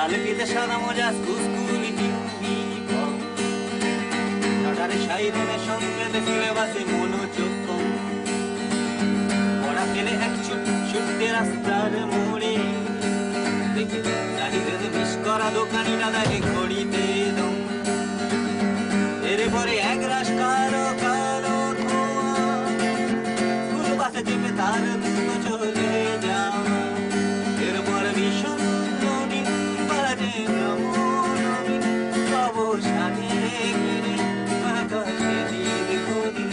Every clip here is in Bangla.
লালপিতে সাদা মজা স্কুলি ইউনিফর্ম কাটারে সাইরেনের সঙ্গে ফিরে বাসে মনোযোগ পড়া ফেলে এক ছুটতে রাস্তার মোড়ে দেখে চাহিদা মিস করা দোকানিরা দেখে ঘড়িতে দম এরে পরে এক রাস কালো কালো ধোঁয়া স্কুল বাসে চেপে তার দ্রুত চলে যাওয়া এরপর ভীষণ নবীন বাজে নবীন অবসানে ঘিরে আকাশে নীল গগন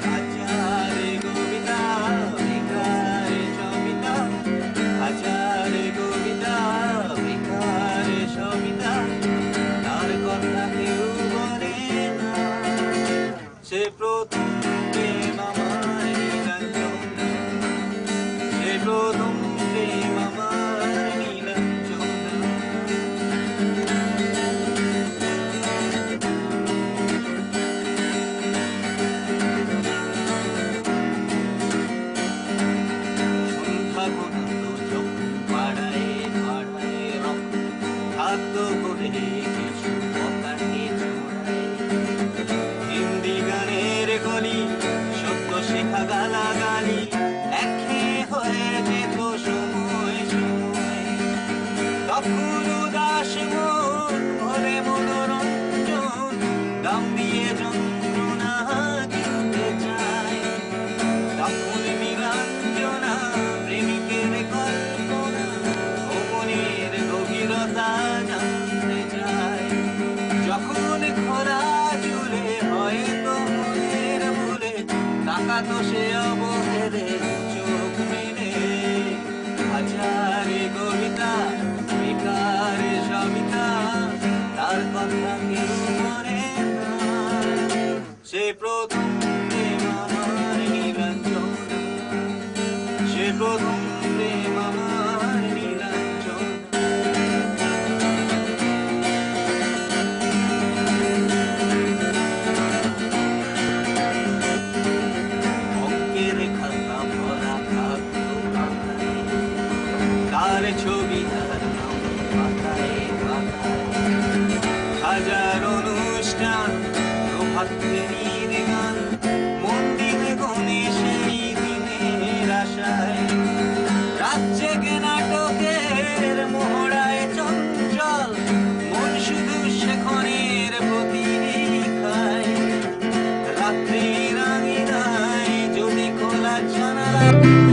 হাজারে কবিতা বেকারে সবিতা হাজারে কবিতা বেকারে সবিতা তার কথা কেউ বলে না সে প্রথম প্রেম আমার নীলাঞ্জনা সে প্রথম প্রেম আমার নীলাঞ্জনা সন্ধ্যা ঘনাতো যখন পাড়ায় পাড়ায় রক্ত থাকতো করে কিছু পকাটে ছোড়ায় হিন্দি গানের কলি সত্য শেখা গালাগালি একঘেয়ে হয়ে যেত সময় সময় তখন উদাস মন ভরে মনোরঞ্জন দাম দিয়ে যন্ত্রণা কিনতে চায় তখন নীলাঞ্জনা প্রেমিকের কল্পনা ও মনের গভীরতা জানতে চায় যখন খোলা চুলে হয়তো মনের ভুলে তাকাতো সে অবহেলে চোখ মেলে হাজারে কবিতা বেকারে সবিতা তার কথা কেউ মনে না সে প্রথম প্রেম আমার নীলাঞ্জনা সে প্রথম প্রেম আমার নীলাঞ্জনা অঙ্কের খাতা ভরা থাকতো পাতায় তার ছবি তার নাম পাতায় পাতায় হাজার অনুষ্ঠান প্রভাত ফেরির গান মন্দিরে গণে সেই দিনের আশায় রাত জেগে নাটকের মোহরায় চঞ্চল মন শুধু সেখনের প্রতীক্ষায় রাত্রির আঙিনায় যদি খোলা জানালা